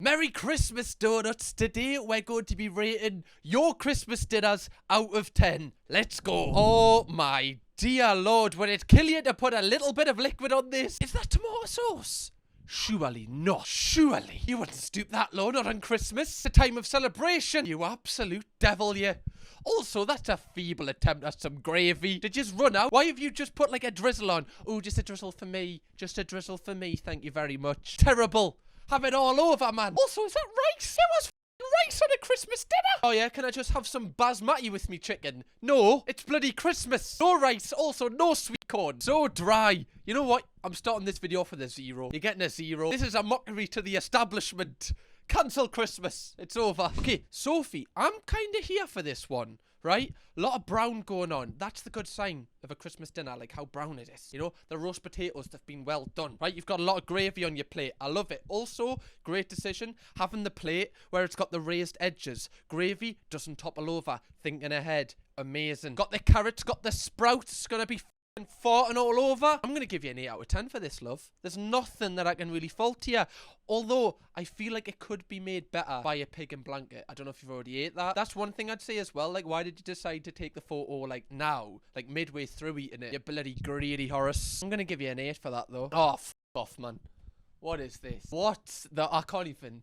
Merry Christmas, Donuts. Today we're going to be rating your Christmas dinners out of 10. Let's go. Oh my dear Lord, would it kill you to put a little bit of liquid on this? Is that tomato sauce? Surely not. Surely. You wouldn't stoop that low, not on Christmas. It's a time of celebration. You absolute devil, you. Also, that's a feeble attempt at some gravy. Did you just run out? Why have you just put like a drizzle on? Oh, just a drizzle for me. Just a drizzle for me. Thank you very much. Terrible. Have it all over, man. Also, is that rice? There was rice on a Christmas dinner. Oh yeah, can I just have some basmati with me chicken? No, it's bloody Christmas. No rice, also no sweet corn. So dry. You know what? I'm starting this video off with a 0. You're getting a 0. This is a mockery to the establishment. Cancel Christmas. It's over. Okay, Sophie, I'm kind of here for this one, right? A lot of brown going on. That's the good sign of a Christmas dinner, like how brown it is. You know, the roast potatoes have been well done, right? You've got a lot of gravy on your plate. I love it. Also, great decision, having the plate where it's got the raised edges. Gravy doesn't topple over. Thinking ahead. Amazing. Got the carrots, got the sprouts. It's gonna be farting all over. I'm gonna give you an 8 out of 10 for this, love. There's nothing that I can really fault here. Although, I feel like it could be made better by a pig in blanket. I don't know if you've already ate that. That's one thing I'd say as well. Like, why did you decide to take the photo, like, now? Like, midway through eating it? You bloody greedy Horace. I'm gonna give you an 8 for that, though. Oh, f off, man. What is this? What the... I can't even...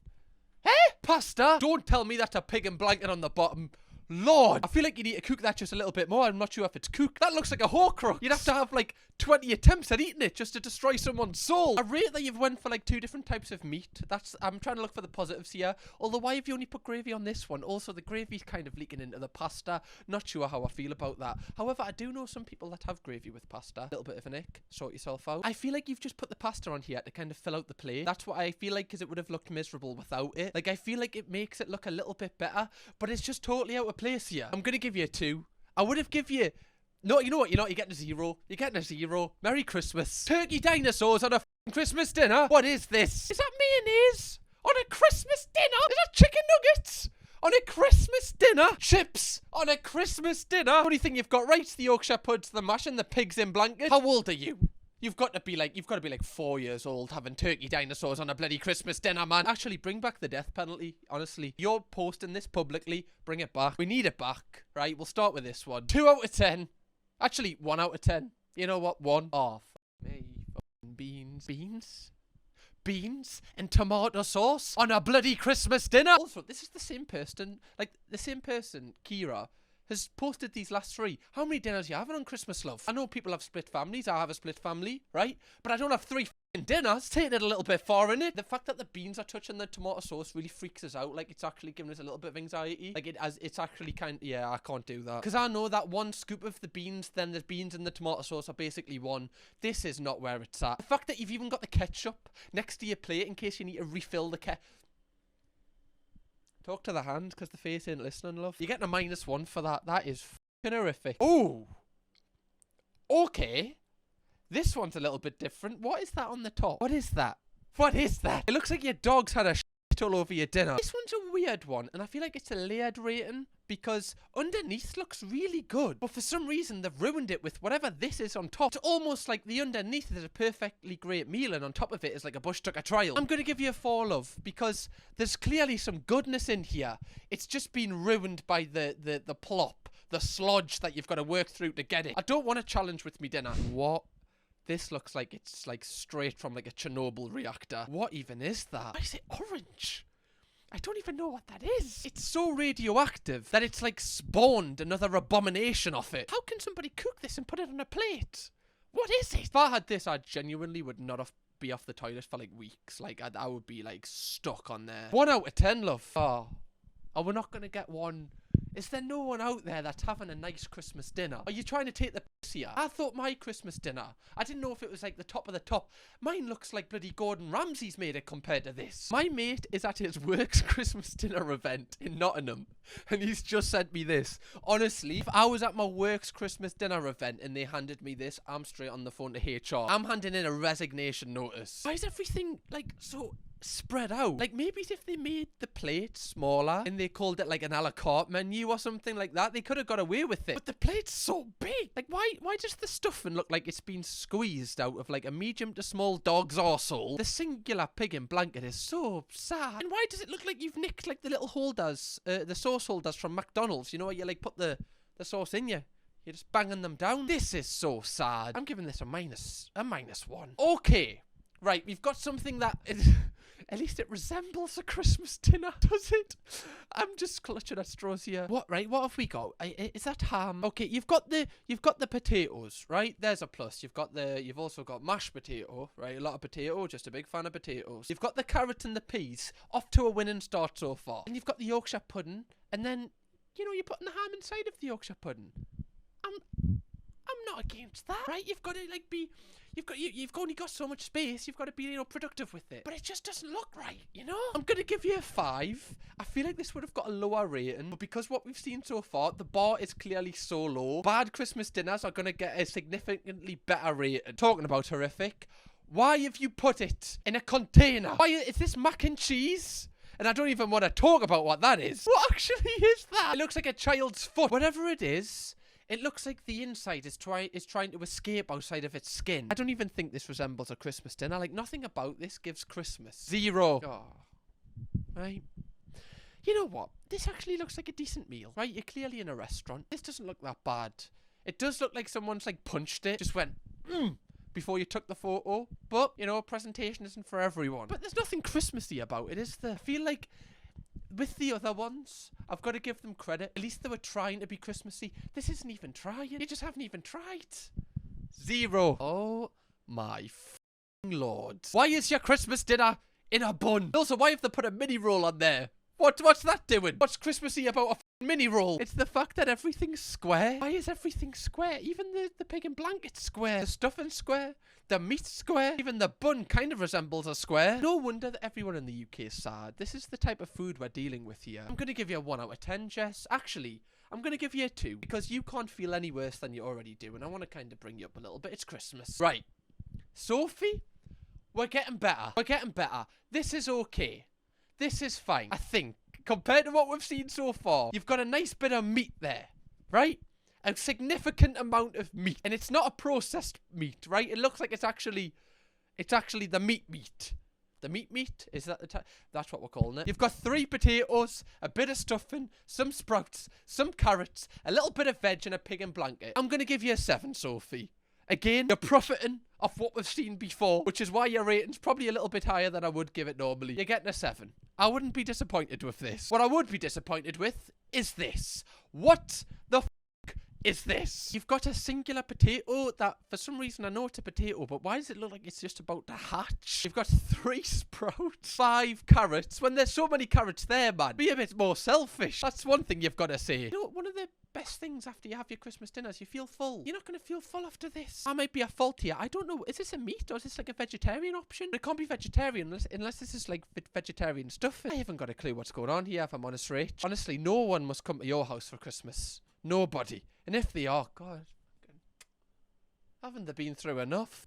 Hey? Pasta? Don't tell me that's a pig in blanket on the bottom. Lord, I feel like you need to cook that just a little bit more. I'm not sure if it's cooked. That looks like a Horcrux. You'd have to have like 20 attempts at eating it just to destroy someone's soul. I rate that you've went for like 2 different types of meat. I'm trying to look for the positives here. Although, why have you only put gravy on this one? Also, the gravy's kind of leaking into the pasta. Not sure how I feel about that. However, I do know some people that have gravy with pasta. A little bit of an ick. Sort yourself out. I feel like you've just put the pasta on here to kind of fill out the plate. That's what I feel like, because it would have looked miserable without it. Like, I feel like it makes it look a little bit better, but it's just totally out of place here. I'm gonna give you a 2. I would have give you... No, you know what? You're getting a 0. You're getting a 0. Merry Christmas. Turkey dinosaurs on a Christmas dinner? What is this? Is that mayonnaise? On a Christmas dinner? Is that chicken nuggets? On a Christmas dinner? Chips on a Christmas dinner? Only thing you've got right, the Yorkshire puds, the mash, and the pigs in blanket. How old are you? You've got to be like 4 years old having turkey dinosaurs on a bloody Christmas dinner, man. Actually, bring back the death penalty, honestly. You're posting this publicly. Bring it back. We need it back, right? We'll start with this one. 2 out of 10. Actually, 1 out of 10. You know what? 1. Oh, f me. Beans. Beans? Beans and tomato sauce on a bloody Christmas dinner? Also, this is the same person, Kira, has posted these last 3. How many dinners are you having on Christmas, love? I know people have split families. I have a split family, right? But I don't have 3 dinners. Taking it a little bit far, innit? The fact that the beans are touching the tomato sauce really freaks us out. Like, it's actually giving us a little bit of anxiety. Like, it's actually kind of... Yeah, I can't do that. Because I know that 1 scoop of the beans, then the beans and the tomato sauce are basically 1. This is not where it's at. The fact that you've even got the ketchup next to your plate in case you need to refill the Talk to the hand, because the face ain't listening, love. You're getting a -1 for that. That is f***ing horrific. Oh! Okay. This one's a little bit different. What is that on the top? What is that? What is that? It looks like your dog's had a shit all over your dinner. This one's a weird one, and I feel like it's a layered rating, because underneath looks really good, but for some reason they've ruined it with whatever this is on top. It's almost like the underneath is a perfectly great meal, and on top of it is like a bush tucker trial. I'm gonna give you a 4, love, because there's clearly some goodness in here. It's just been ruined by the plop, the sludge that you've got to work through to get it. I don't want a challenge with me dinner. What? This looks like it's like straight from like a Chernobyl reactor. What even is that? Why is it orange? I don't even know what that is. It's so radioactive that it's like spawned another abomination off it. How can somebody cook this and put it on a plate? What is it? If I had this, I genuinely would not be off the toilet for like weeks. Like, I would be like stuck on there. 1 out of 10, love. Oh, we're not gonna get 1. Is there no one out there that's having a nice Christmas dinner? Are you trying to take the piss here? I thought my Christmas dinner, I didn't know if it was like the top of the top. Mine looks like bloody Gordon Ramsay's made it compared to this. My mate is at his work's Christmas dinner event in Nottingham, and he's just sent me this. Honestly, if I was at my work's Christmas dinner event and they handed me this, I'm straight on the phone to HR. I'm handing in a resignation notice. Why is everything like so spread out. Like, maybe if they made the plate smaller and they called it like an a la carte menu or something like that, they could have got away with it. But the plate's so big. Like, why does the stuffing look like it's been squeezed out of like a medium to small dog's arsehole? The singular pig in blanket is so sad. And why does it look like you've nicked like the little holders, the sauce holders from McDonald's? You know, where you like put the sauce in you. You're just banging them down. This is so sad. I'm giving this a minus one. Okay. Right, we've got something that at least it resembles a Christmas dinner, does it? I'm just clutching at straws here. What have we got? Is that ham? Okay, you've got the potatoes, right? There's a plus. You've also got mashed potato, right? A lot of potato, just a big fan of potatoes. You've got the carrot and the peas, off to a winning start so far. And you've got the Yorkshire pudding, and then, you know, you're putting the ham inside of the Yorkshire pudding. I'm not against that, right? You've got to like be, you've only got so much space. You've got to be, you know, productive with it. But it just doesn't look right, you know? I'm gonna give you a 5. I feel like this would have got a lower rating, but because what we've seen so far, the bar is clearly so low. Bad Christmas dinners are gonna get a significantly better rating. Talking about horrific, why have you put it in a container? Why is this mac and cheese? And I don't even want to talk about what that is. What actually is that? It looks like a child's foot. Whatever it is, it looks like the inside is trying to escape outside of its skin. I don't even think this resembles a Christmas dinner. Like, nothing about this gives Christmas. 0. Oh. Right. You know what? This actually looks like a decent meal. Right? You're clearly in a restaurant. This doesn't look that bad. It does look like someone's, like, punched it. Just went, before you took the photo. But, you know, presentation isn't for everyone. But there's nothing Christmassy about it, is there? I feel like with the other ones, I've got to give them credit. At least they were trying to be Christmassy. This isn't even trying. You just haven't even tried. 0. Oh my f***ing lord. Why is your Christmas dinner in a bun? Also, why have they put a mini roll on there? What's that doing? What's Christmassy about a f***ing mini roll? It's the fact that everything's square. Why is everything square? Even the pig in blanket's square. The stuffing's square. The meat's square. Even the bun kind of resembles a square. No wonder that everyone in the UK is sad. This is the type of food we're dealing with here. I'm going to give you a 1 out of 10, Jess. Actually, I'm going to give you a 2 because you can't feel any worse than you already do. And I want to kind of bring you up a little bit. It's Christmas. Right. Sophie, we're getting better. We're getting better. This is okay. This is fine, I think. Compared to what we've seen so far, you've got a nice bit of meat there, right? A significant amount of meat. And it's not a processed meat, right? It looks like it's actually the meat. The meat? Is that the type? That's what we're calling it. You've got 3 potatoes, a bit of stuffing, some sprouts, some carrots, a little bit of veg, and a pig in blanket. I'm going to give you a 7, Sophie. Again, you're profiting off what we've seen before, which is why your rating's probably a little bit higher than I would give it normally. You're getting a 7. I wouldn't be disappointed with this. What I would be disappointed with is this. What the f*** is this? You've got a singular potato that, for some reason, I know it's a potato, but why does it look like it's just about to hatch? You've got 3 sprouts, 5 carrots. When there's so many carrots there, man, be a bit more selfish. That's one thing you've got to say. You know, one of the best things after you have your Christmas dinners, you feel full. You're not going to feel full after this. I might be a fault here. I don't know. Is this a meat or is this like a vegetarian option? It can't be vegetarian unless this is like vegetarian stuff. I haven't got a clue what's going on here, if I'm honest, Rach. Honestly, no one must come to your house for Christmas. Nobody. And if they are, God, haven't they been through enough?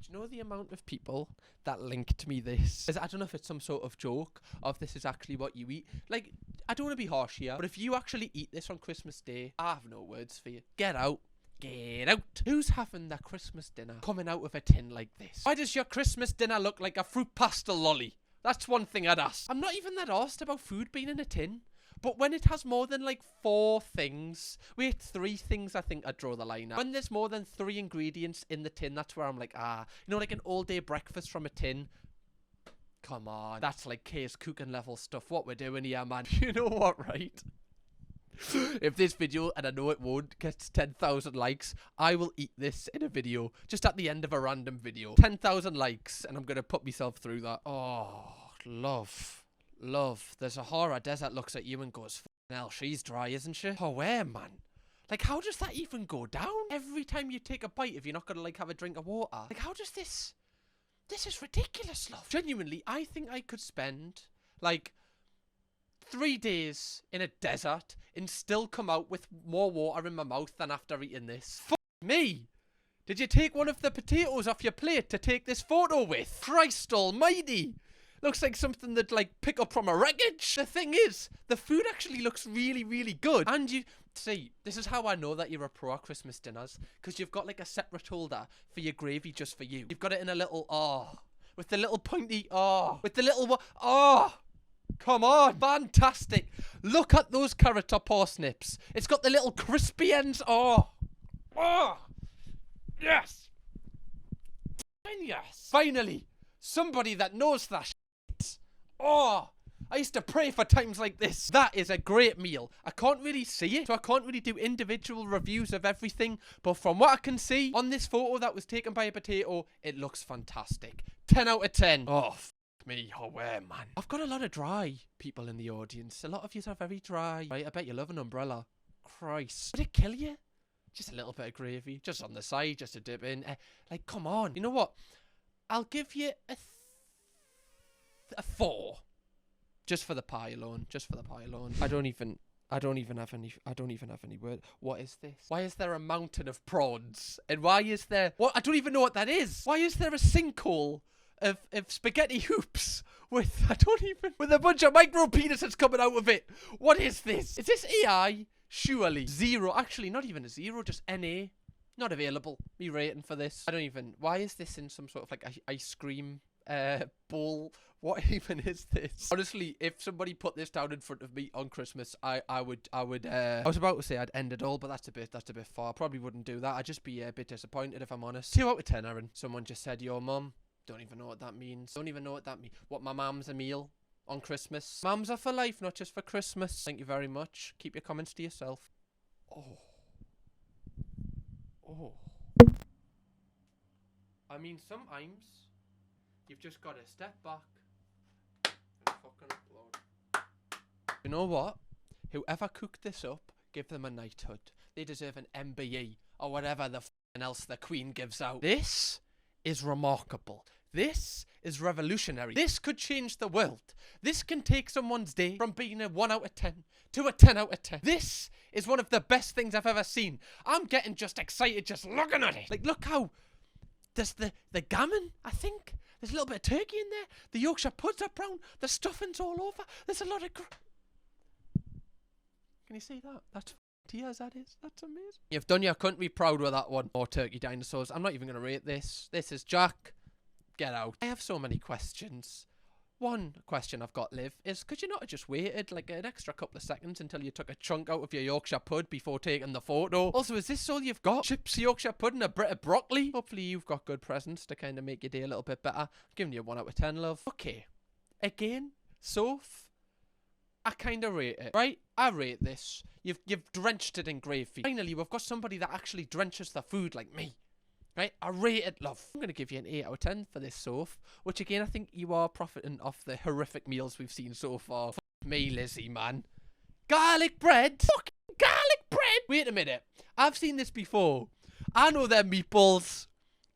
Do you know the amount of people that linked me this? I don't know if it's some sort of joke or if this is actually what you eat. Like, I don't want to be harsh here, but if you actually eat this on Christmas Day, I have no words for you. Get out. Get out. Who's having their Christmas dinner coming out of a tin like this? Why does your Christmas dinner look like a fruit pastel lolly? That's one thing I'd ask. I'm not even that arsed about food being in a tin. But when it has more than like 4 things, wait, 3 things, I think I'd draw the line at. When there's more than 3 ingredients in the tin, that's where I'm like, you know, like an all-day breakfast from a tin. Come on, that's like K's cooking level stuff. What we're doing here, man. You know what, right? If this video, and I know it won't, gets 10,000 likes, I will eat this in a video, just at the end of a random video. 10,000 likes, and I'm going to put myself through that. Oh, love. There's a horror desert looks at you and goes, f***ing hell, she's dry, isn't she? Oh, where, man? Like, how does that even go down? Every time you take a bite, if you're not going to, like, have a drink of water. Like, how does this... This is ridiculous, love. Genuinely, I think I could spend, like, 3 days in a desert and still come out with more water in my mouth than after eating this. Fuck me! Did you take one of the potatoes off your plate to take this photo with? Christ almighty. Looks like something that, like, pick up from a wreckage. The thing is, the food actually looks really, really good. And you... See, this is how I know that you're a pro at Christmas dinners. Because you've got, like, a separate holder for your gravy just for you. You've got it in a little... Oh. With the little pointy... Oh. With the little... Oh. Come on. Fantastic. Look at those carrot or parsnips. It's got the little crispy ends. Oh. Oh. Yes. Yes. Finally. Somebody that knows that shit. Oh. I used to pray for times like this. That is a great meal. I can't really see it, so I can't really do individual reviews of everything. But from what I can see on this photo that was taken by a potato, it looks fantastic. 10 out of 10. Oh, f me. Oh, where, man? I've got a lot of dry people in the audience. A lot of you are very dry. Right, I bet you love an umbrella. Christ. Would it kill you? Just a little bit of gravy. Just on the side, just to dip in. Like, come on. You know what? I'll give you a 4. Just for the pie alone. Just for the pie alone. I don't even have any word. What is this? Why is there a mountain of prawns? And why is there... What? I don't even know what that is. Why is there a sinkhole of spaghetti hoops with... I don't even... With a bunch of micro penises coming out of it. What is this? Is this AI? Surely. 0. Actually, not even a 0. Just NA. Not available. Me rating for this. I don't even... Why is this in some sort of, like, ice cream bowl? What even is this? Honestly, if somebody put this down in front of me on Christmas, I would I was about to say I'd end it all, but that's a bit far. I probably wouldn't do that. I'd just be a bit disappointed if I'm honest. 2 out of 10, Aaron. Someone just said your mum. Don't even know what that means. Don't even know what that means. What, my mum's a meal on Christmas? Mums are for life, not just for Christmas. Thank you very much. Keep your comments to yourself. Oh. Oh. I mean, sometimes you've just got to step back. Fucking upload. You know what? Whoever cooked this up, give them a knighthood. They deserve an MBE or whatever the f***ing else the Queen gives out. This is remarkable. This is revolutionary. This could change the world. This can take someone's day from being a 1 out of 10 to a 10 out of 10. This is one of the best things I've ever seen. I'm getting just excited just looking at it. Like, look how... There's the gammon, I think. There's a little bit of turkey in there. The Yorkshire puds are brown. The stuffing's all over. There's a lot of... Can you see that? That's tears, that is. That's amazing. You've done your country proud with that one. More turkey dinosaurs. I'm not even going to rate this. This is Jack. Get out. I have so many questions. One question I've got, Liv, is could you not have just waited like an extra couple of seconds until you took a chunk out of your Yorkshire pud before taking the photo? Also, is this all you've got? Chips, Yorkshire pud, and a bit of broccoli? Hopefully you've got good presents to kind of make your day a little bit better. I'm giving you a 1 out of 10, love. Okay. Again, Soph, I kind of rate it, right? I rate this. You've drenched it in gravy. Finally, we've got somebody that actually drenches the food like me. Right, I rate it, love. I'm going to give you an 8 out of 10 for this, Soph. Which, again, I think you are profiting off the horrific meals we've seen so far. F me, Lizzie, man. Garlic bread? Fucking garlic bread? Wait a minute. I've seen this before. I know them meatballs.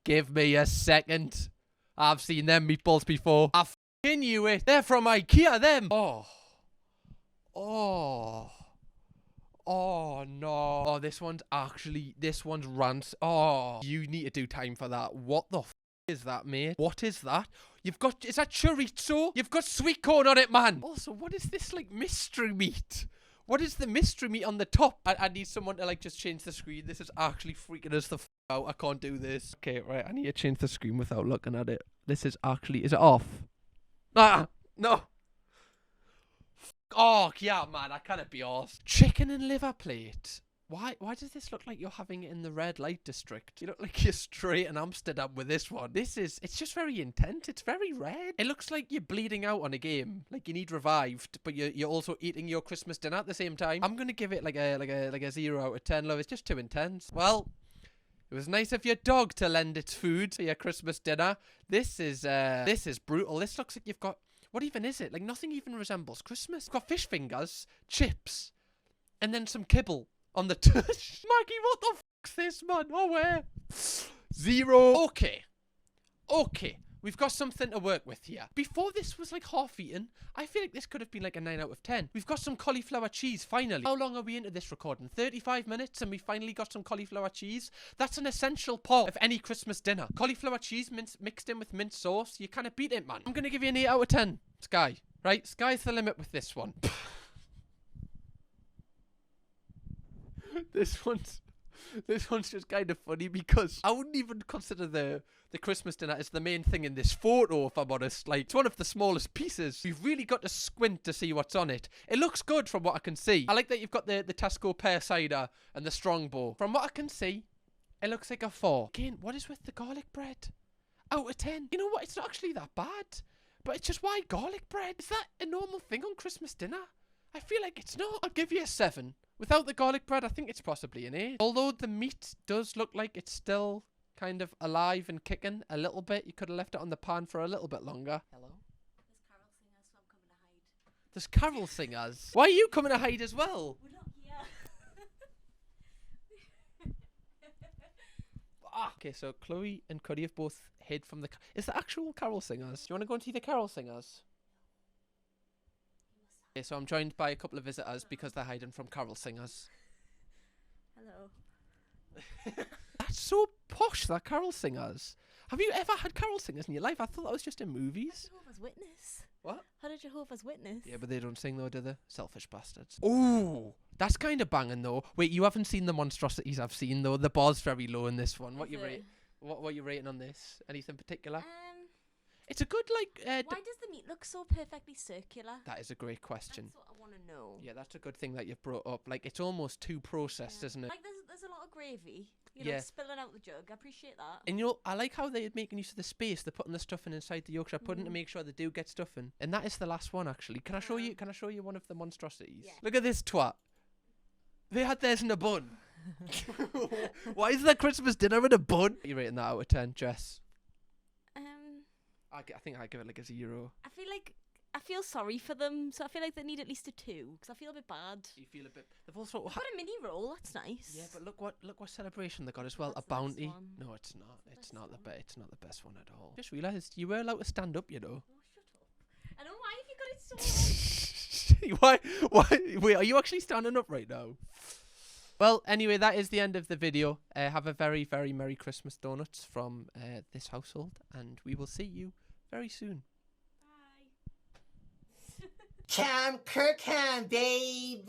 Give me a second. I've seen them meatballs before. I fucking knew it. They're from Ikea, them. Oh. Oh. Oh, no. Oh, this one's rant. Oh, you need to do time for that. What the f is that, mate? What is that? Is that chorizo? You've got sweet corn on it, man. Also, what is this, like, mystery meat? What is the mystery meat on the top? I need someone to, like, just change the screen. This is actually freaking us the f out. I can't do this. Okay, right. I need to change the screen without looking at it. This is actually... Is it off? Ah, no. Oh, yeah, man, I can't be arsed. Chicken and liver plate. Why does this look like you're having it in the red light district? You look like you're straight in Amsterdam with this one. It's just very intense. It's very red. It looks like you're bleeding out on a game. Like you need revived, but you're also eating your Christmas dinner at the same time. I'm gonna give it like a 0 out of 10, love. It's just too intense. Well, it was nice of your dog to lend its food for your Christmas dinner. This is brutal. This looks like you've got... What even is it? Like, nothing even resembles Christmas. It's got fish fingers, chips, and then some kibble on the touch. Maggie, what the fuck's this, man? Oh, where? 0. Okay. we've got something to work with here. Before this was like half eaten, I feel like this could have been like a 9 out of 10. We've got some cauliflower cheese, finally. How long are we into this recording? 35 minutes and we finally got some cauliflower cheese? That's an essential part of any Christmas dinner. Cauliflower cheese mixed in with mint sauce. You kind of beat it, man. I'm going to give you an 8 out of 10. Sky. Right? Sky's the limit with this one. This one's just kind of funny because I wouldn't even consider the Christmas dinner as the main thing in this photo, if I'm honest. Like, it's one of the smallest pieces. We've really got to squint to see what's on it. It looks good from what I can see. I like that you've got the Tesco pear cider and the Strongbow. From what I can see, it looks like a 4. Again, what is with the garlic bread? Out of 10. You know what? It's not actually that bad. But it's just, why garlic bread? Is that a normal thing on Christmas dinner? I feel like it's not. I'll give you a 7. Without the garlic bread, I think it's possibly an 8. Although the meat does look like it's still kind of alive and kicking a little bit. You could have left it on the pan for a little bit longer. Hello? There's carol singers, so I'm coming to hide. There's carol singers? Why are you coming to hide as well? We're not here. Okay, so Chloe and Cuddy have both hid from the... Is the actual carol singers? Do you want to go and see the carol singers? Okay, so I'm joined by a couple of visitors because they're hiding from carol singers. Hello. That's so posh, that carol singers. Have you ever had carol singers in your life? I thought that was just in movies. Jehovah's Witness. What? How did Jehovah's Witness? Yeah, but they don't sing though, do they? Selfish bastards. Ooh, that's kind of banging though. Wait, you haven't seen the monstrosities I've seen though. The bar's very low in this one. What you rate? What are you rating on this? Anything particular? It's a good like. Why does the meat look so perfectly circular? That is a great question. That's what I want to know. Yeah, that's a good thing that you've brought up. Like, it's almost too processed, isn't it? Like there's a lot of gravy. You know, spilling out the jug. I appreciate that. And you know, I like how they're making use of the space. They're putting the stuffing inside the Yorkshire pudding to make sure they do get stuffing. And that is the last one, actually. Can I show you? Can I show you one of the monstrosities? Yeah. Look at this twat. They had theirs in a bun. Why is there Christmas dinner in a bun? Are you rating that out of 10, Jess? I think I'd give it like a 0. I feel sorry for them, so I feel like they need at least a 2 because I feel a bit bad. You feel a bit. They've also got a mini roll. That's nice. Yeah, but look what celebration they got as well. That's a bounty. No, it's not. It's not the best one at all. Just realised you were allowed to stand up. You know. Oh, shut up! I know, why have you got it so? Why? Wait, are you actually standing up right now? Well, anyway, that is the end of the video. Have a very, very Merry Christmas donuts from this household, and we will see you very soon. Bye. Kirkham, baby.